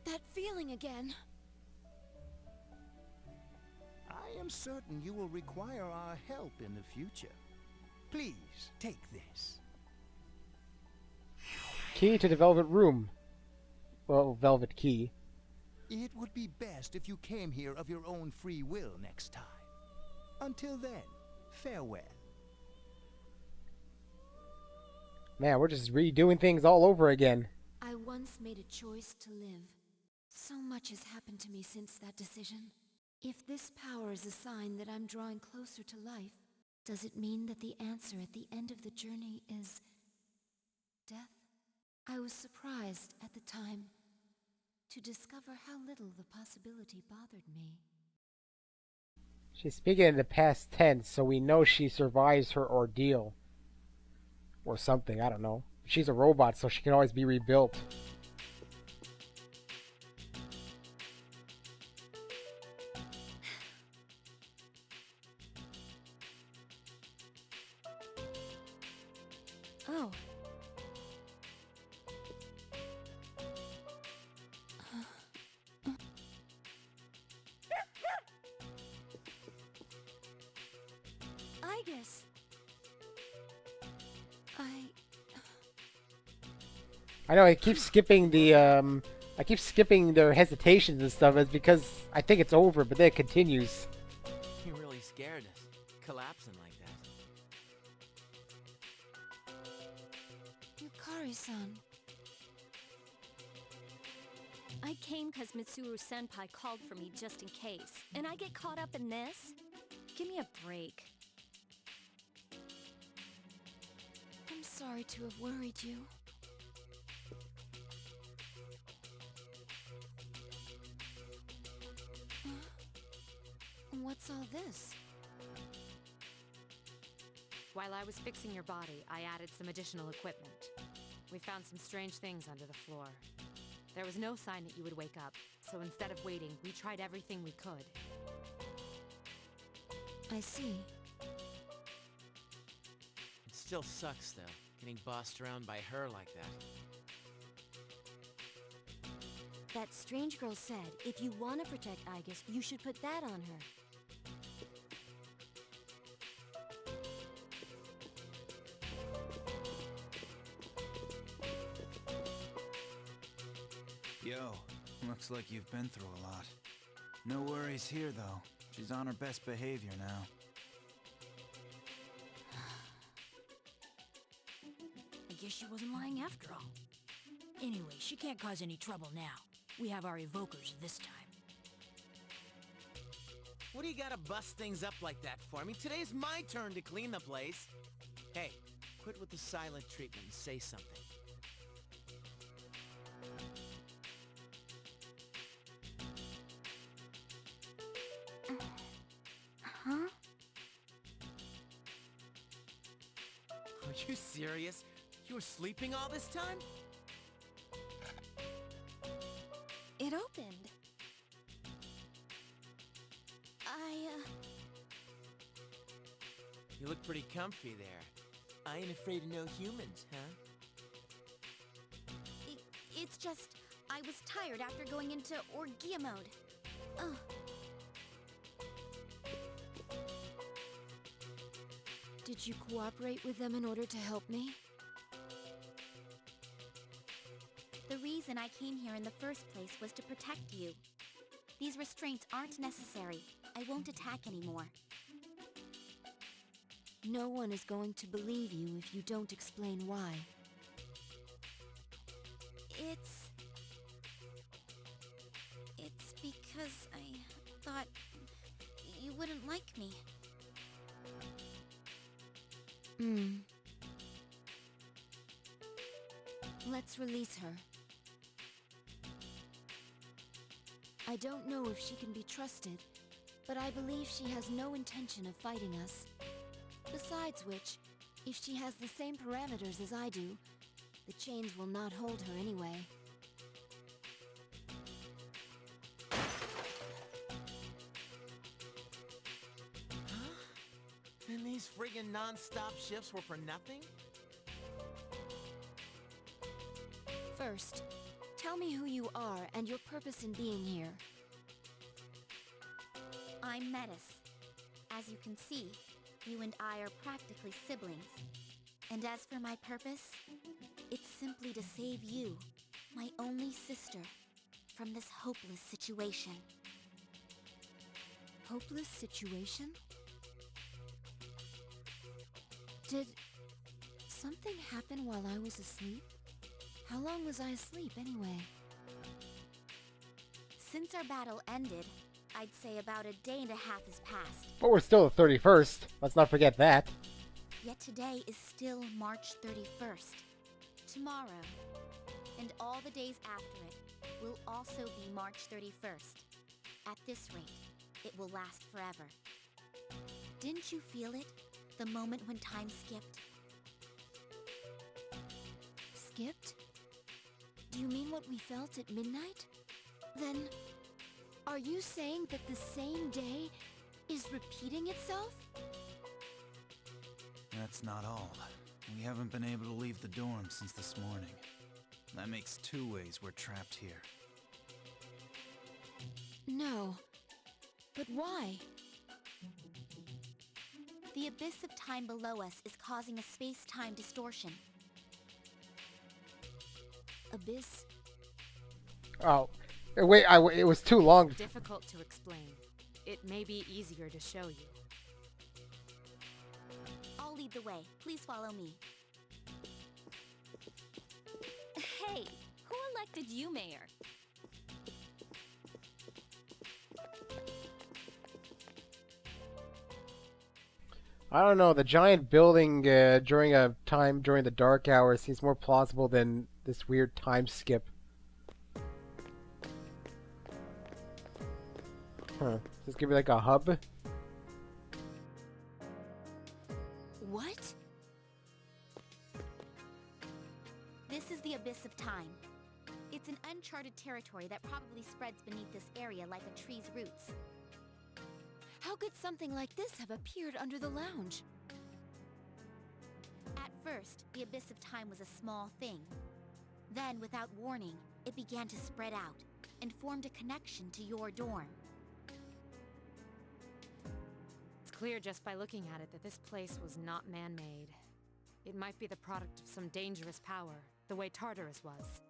That feeling again. I am certain you will require our help in the future. Please, take this. Key to the Velvet Room. Well, Velvet Key. It would be best if you came here of your own free will next time. Until then, farewell. Man, we're just redoing things all over again. I once made a choice to live. So much has happened to me since that decision. If this power is a sign that I'm drawing closer to life, does it mean that the answer at the end of the journey is death? I was surprised at the time to discover how little the possibility bothered me. She's speaking in the past tense, so we know she survives her ordeal. Or something, I don't know. She's a robot, so she can always be rebuilt. Oh. Aigis. I know I keep skipping the I keep skipping their hesitations and stuff. It's because I think it's over, but then it continues. You really scared us, collapsing like that. Yukari-san. I came because Mitsuru-senpai called for me just in case, and I get caught up in this? Give me a break. I'm sorry to have worried you. What's all this? While I was fixing your body, I added some additional equipment. We found some strange things under the floor. There was no sign that you would wake up, so instead of waiting, we tried everything we could. I see. It still sucks, though, getting bossed around by her like that. That strange girl said, if you want to protect Aigis, you should put that on her. Yo, looks like you've been through a lot. No worries here, though. She's on her best behavior now. I guess she wasn't lying after all. Anyway, she can't cause any trouble now. We have our evokers this time. What do you gotta bust things up like that for? I mean, today's my turn to clean the place. Hey, quit with the silent treatment and say something. Huh? Are you serious? You were sleeping all this time? It opened. You look pretty comfy there. I ain't afraid of no humans, huh? It's just, I was tired after going into Orgia mode. Ugh. Did you cooperate with them in order to help me? The reason I came here in the first place was to protect you. These restraints aren't necessary. I won't attack anymore. No one is going to believe you if you don't explain why. It's because I thought you wouldn't like me. Let's release her. I don't know if she can be trusted, but I believe she has no intention of fighting us. Besides which, if she has the same parameters as I do, the chains will not hold her anyway. Huh? And these friggin' non-stop shifts were for nothing? First, tell me who you are and your purpose in being here. I'm Metis. As you can see, you and I are practically siblings. And as for my purpose, it's simply to save you, my only sister, from this hopeless situation. Hopeless situation? Did something happen while I was asleep? How long was I asleep anyway? Since our battle ended, I'd say about a day and a half has passed. But we're still the 31st. Let's not forget that. Yet today is still March 31st. Tomorrow, and all the days after it, will also be March 31st. At this rate, it will last forever. Didn't you feel it? The moment when time skipped? Skipped? Do you mean what we felt at midnight? Then, are you saying that the same day is repeating itself? That's not all. We haven't been able to leave the dorm since this morning. That makes 2 ways we're trapped here. No. But why? The abyss of time below us is causing a space-time distortion. Abyss? Oh, wait, it was too long. It's difficult to explain. It may be easier to show you. lead the way. Please follow me. Hey, who elected you mayor? I don't know. The giant building during the dark hours seems more plausible than this weird time skip. Huh. This could be like a hub. What? This is the Abyss of Time. It's an uncharted territory that probably spreads beneath this area like a tree's roots. How could something like this have appeared under the lounge? At first, the Abyss of Time was a small thing. Then, without warning, it began to spread out and formed a connection to your dorm. It's clear just by looking at it that this place was not man-made. It might be the product of some dangerous power, the way Tartarus was.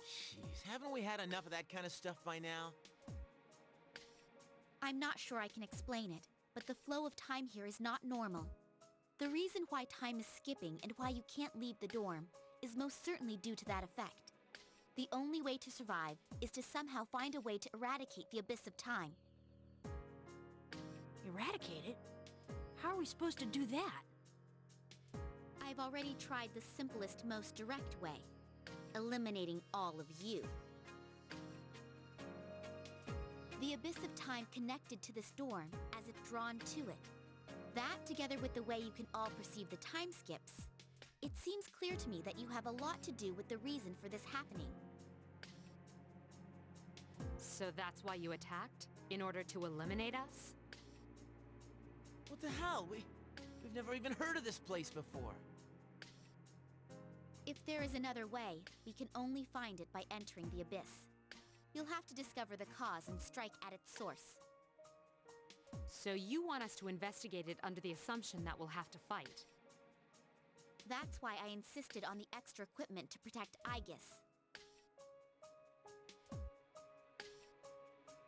Jeez, haven't we had enough of that kind of stuff by now? I'm not sure I can explain it, but the flow of time here is not normal. The reason why time is skipping and why you can't leave the dorm is most certainly due to that effect. The only way to survive is to somehow find a way to eradicate the Abyss of Time. Eradicate it? How are we supposed to do that? I've already tried the simplest, most direct way. Eliminating all of you. The Abyss of Time connected to this dorm as if drawn to it. That, together with the way you can all perceive the time skips, it seems clear to me that you have a lot to do with the reason for this happening. So that's why you attacked? In order to eliminate us? What the hell? We've never even heard of this place before. If there is another way, we can only find it by entering the Abyss. You'll have to discover the cause and strike at its source. So you want us to investigate it under the assumption that we'll have to fight? That's why I insisted on the extra equipment to protect Aigis.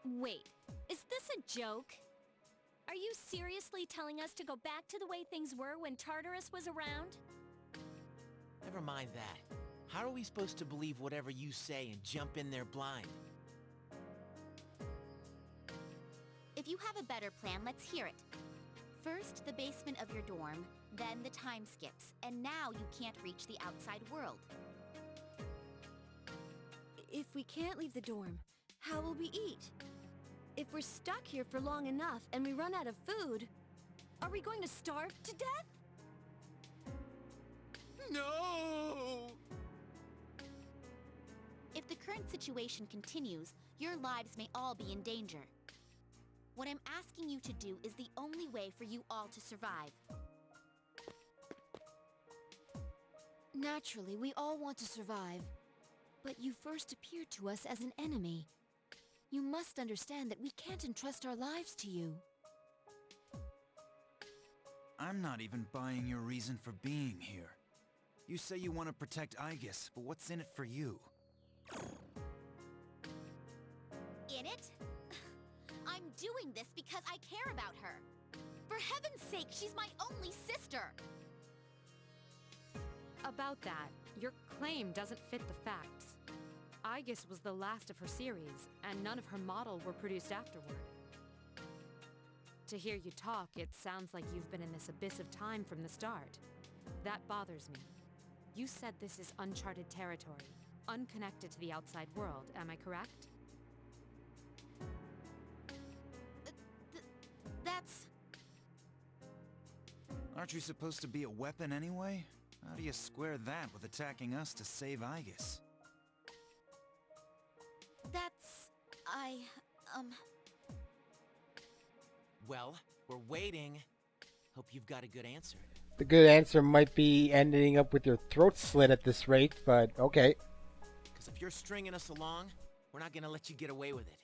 Wait, is this a joke? Are you seriously telling us to go back to the way things were when Tartarus was around? Never mind that. How are we supposed to believe whatever you say and jump in there blind? If you have a better plan, let's hear it. First, the basement of your dorm, then the time skips, and now you can't reach the outside world. If we can't leave the dorm, how will we eat? If we're stuck here for long enough and we run out of food, are we going to starve to death? No! If the current situation continues, your lives may all be in danger. What I'm asking you to do is the only way for you all to survive. Naturally, we all want to survive. But you first appeared to us as an enemy. You must understand that we can't entrust our lives to you. I'm not even buying your reason for being here. You say you want to protect Aigis, but what's in it for you? In it? I'm doing this because I care about her. For heaven's sake, she's my only sister! About that, your claim doesn't fit the facts. Aigis was the last of her series, and none of her model were produced afterward. To hear you talk, it sounds like you've been in this abyss of time from the start. That bothers me. You said this is uncharted territory, unconnected to the outside world, am I correct? That's... Aren't you supposed to be a weapon anyway? How do you square that with attacking us to save Aigis? Well, we're waiting. Hope you've got a good answer. The good answer might be ending up with your throat slit at this rate, but okay. Because if you're stringing us along, we're not gonna let you get away with it.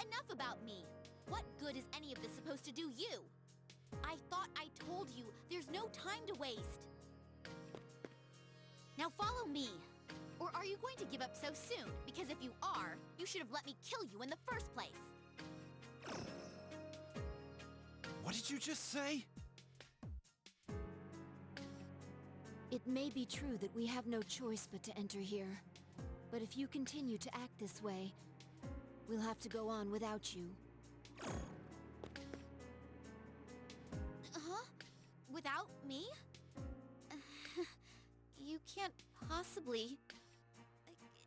Enough about me! What good is any of this supposed to do you? I thought I told you there's no time to waste. Now follow me. Or are you going to give up so soon? Because if you are, you should have let me kill you in the first place. What did you just say? It may be true that we have no choice but to enter here. But if you continue to act this way, we'll have to go on without you. Huh? Without me? You can't possibly...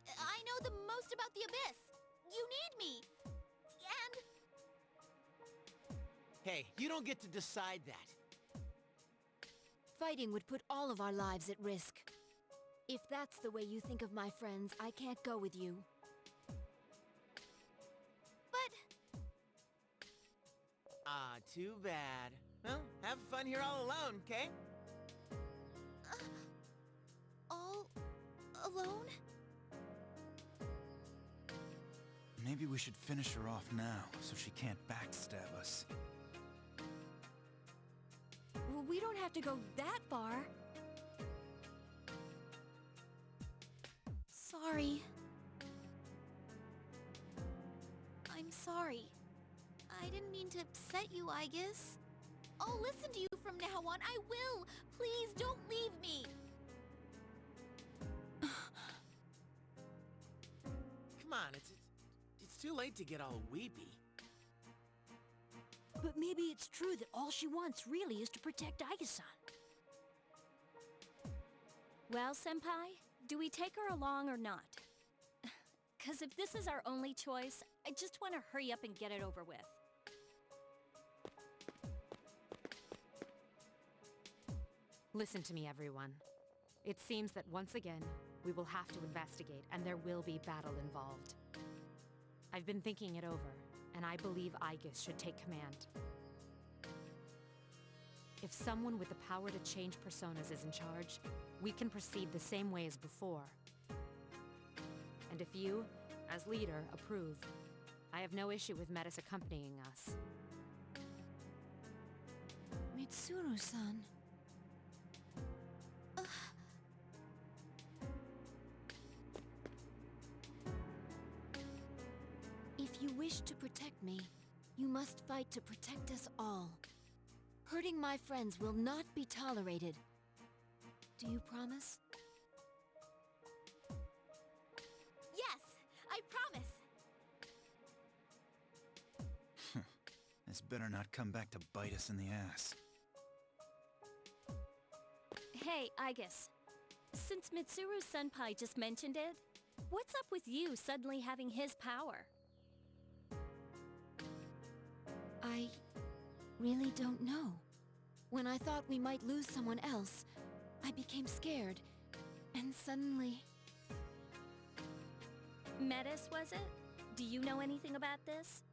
I know the most about the Abyss! You need me! And... Hey, you don't get to decide that. Fighting would put all of our lives at risk. If that's the way you think of my friends, I can't go with you. But... Ah, too bad. Well, have fun here all alone, okay? All... alone? Maybe we should finish her off now, so she can't backstab us. Well, we don't have to go that far. Sorry. I'm sorry. I didn't mean to upset you, Aigis. I'll listen to you from now on. I will! Please don't leave me! Come on, it's too late to get all weepy. But maybe it's true that all she wants really is to protect Aigis-san. Well, Senpai, do we take her along or not? 'Cause if this is our only choice, I just want to hurry up and get it over with. Listen to me, everyone. It seems that once again, we will have to investigate, and there will be battle involved. I've been thinking it over, and I believe Aigis should take command. If someone with the power to change personas is in charge, we can proceed the same way as before. And if you, as leader, approve, I have no issue with Metis accompanying us. Mitsuru-san. If you wish to protect me, you must fight to protect us all. Hurting my friends will not be tolerated. Do you promise? Yes! I promise! This better not come back to bite us in the ass. Hey, Aigis. Since Mitsuru Senpai just mentioned it, what's up with you suddenly having his power? I really don't know. When I thought we might lose someone else, I became scared, and suddenly... Metis, was it? Do you know anything about this?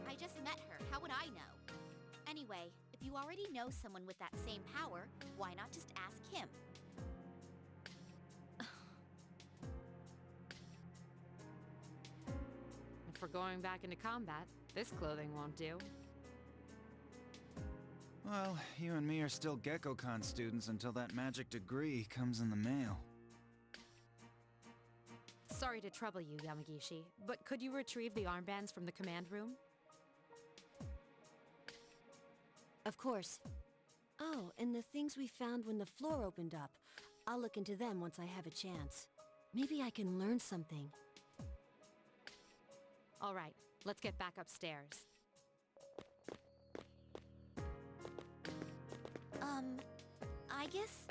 I just met her. How would I know? Anyway, if you already know someone with that same power, why not just ask him? If we're going back into combat, this clothing won't do. Well, you and me are still GeckoCon students until that magic degree comes in the mail. Sorry to trouble you, Yamagishi, but could you retrieve the armbands from the command room? Of course. Oh, and the things we found when the floor opened up. I'll look into them once I have a chance. Maybe I can learn something. All right, let's get back upstairs. Aigis?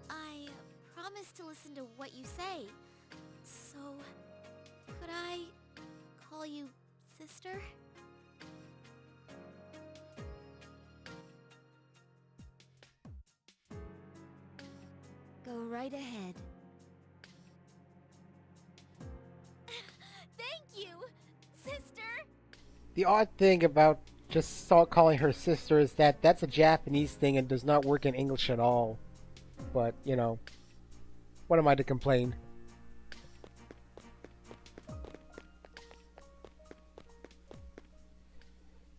I promise to listen to what you say. So, could I call you sister? Go right ahead. Thank you, sister! The odd thing about just calling her sister is that that's a Japanese thing and does not work in English at all. But, you know, what am I to complain?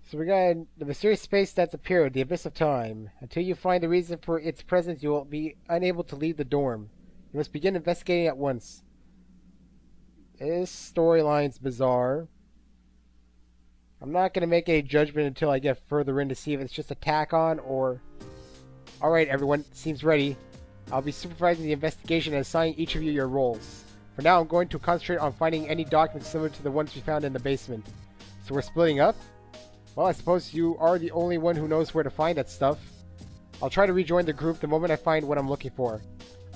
So we got the mysterious space that's appeared, the abyss of time. Until you find a reason for its presence, you will be unable to leave the dorm. You must begin investigating at once. This storyline's bizarre. I'm not going to make any judgment until I get further in to see if it's just a tack on or... Alright, everyone. Seems ready. I'll be supervising the investigation and assigning each of you your roles. For now, I'm going to concentrate on finding any documents similar to the ones we found in the basement. So we're splitting up? Well, I suppose you are the only one who knows where to find that stuff. I'll try to rejoin the group the moment I find what I'm looking for.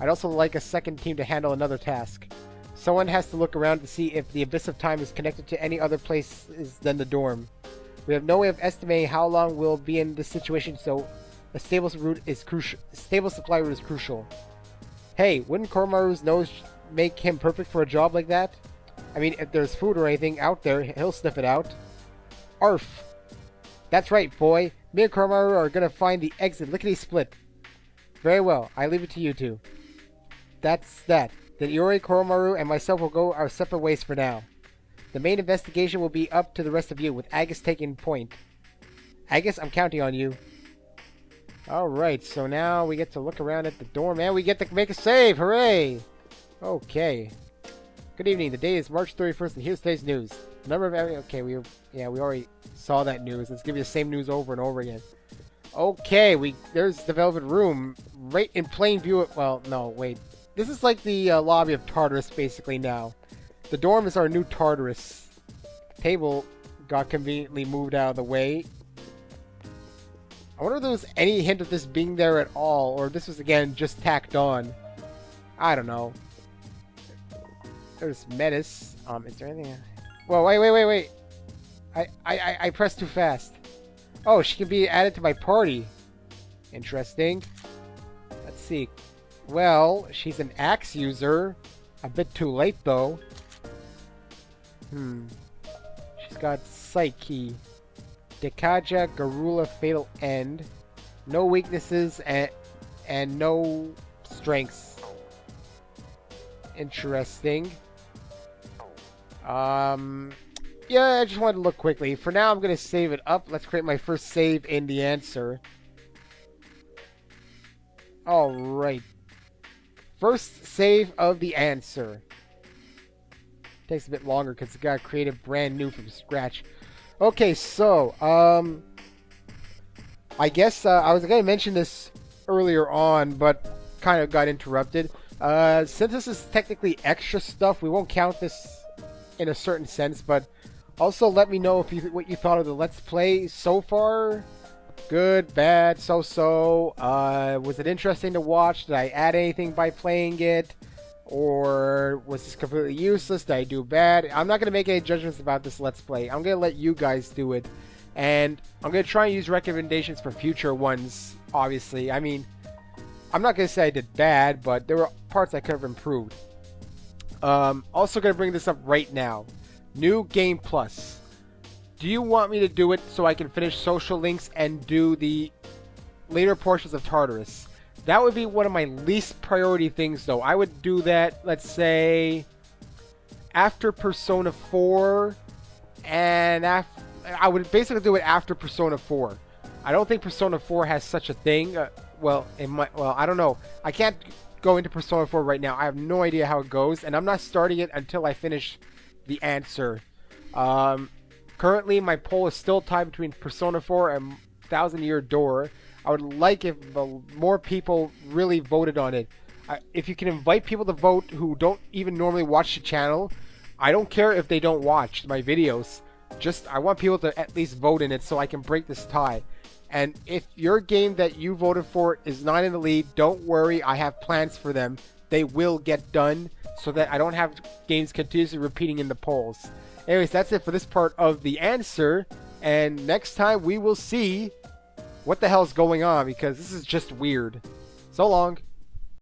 I'd also like a second team to handle another task. Someone has to look around to see if the Abyss of Time is connected to any other places than the dorm. We have no way of estimating how long we'll be in this situation, so a stable supply route is crucial. Hey, wouldn't Koromaru's nose make him perfect for a job like that? I mean, if there's food or anything out there, he'll sniff it out. Arf! That's right, boy. Me and Koromaru are gonna find the exit lickety-split. Very well, I leave it to you two. That's that. Then Iori, Koromaru, and myself will go our separate ways for now. The main investigation will be up to the rest of you, with Aigis taking point. Aigis, I'm counting on you. Alright, so now we get to look around at the dorm, and we get to make a save! Hooray! Okay. Good evening. The date is March 31st, and here's today's news. The number of... Okay, we already saw that news. Let's give you the same news over and over again. Okay, there's the Velvet Room, right in plain view. Well, no, wait. This is like the lobby of Tartarus, basically, now. The dorm is our new Tartarus. Table got conveniently moved out of the way. I wonder if there was any hint of this being there at all, or if this was, again, just tacked on. I don't know. There's Metis. Is there anything... Whoa, wait. I pressed too fast. Oh, she can be added to my party. Interesting. Let's see. Well, she's an axe user. A bit too late, though. She's got Psyche. Dekaja, Garula, Fatal End. No weaknesses and no strengths. Interesting. Yeah, I just wanted to look quickly. For now, I'm going to save it up. Let's create my first save in the answer. Alright. First save of the answer. Takes a bit longer because it got created brand new from scratch. Okay, so, I guess I was going to mention this earlier on, but kind of got interrupted. Since this is technically extra stuff, we won't count this in a certain sense, but also let me know if what you thought of the Let's Play so far. Good, bad, so-so. Was it interesting to watch? Did I add anything by playing it? Or was this completely useless? Did I do bad? I'm not going to make any judgments about this Let's Play. I'm going to let you guys do it. And I'm going to try and use recommendations for future ones, obviously. I mean, I'm not going to say I did bad, but there were parts I could have improved. Also going to bring this up right now. New Game Plus. Do you want me to do it so I can finish Social Links and do the later portions of Tartarus? That would be one of my least priority things, though. I would do that, let's say, after Persona 4, and I would basically do it after Persona 4. I don't think Persona 4 has such a thing. Well, I don't know. I can't go into Persona 4 right now. I have no idea how it goes, and I'm not starting it until I finish the answer. Currently, my poll is still tied between Persona 4 and Thousand Year Door. I would like if more people really voted on it. If you can invite people to vote who don't even normally watch the channel, I don't care if they don't watch my videos. I want people to at least vote in it so I can break this tie. And if your game that you voted for is not in the lead, don't worry, I have plans for them. They will get done so that I don't have games continuously repeating in the polls. Anyways, that's it for this part of the answer. And next time we will see what the hell's going on, because this is just weird. So long.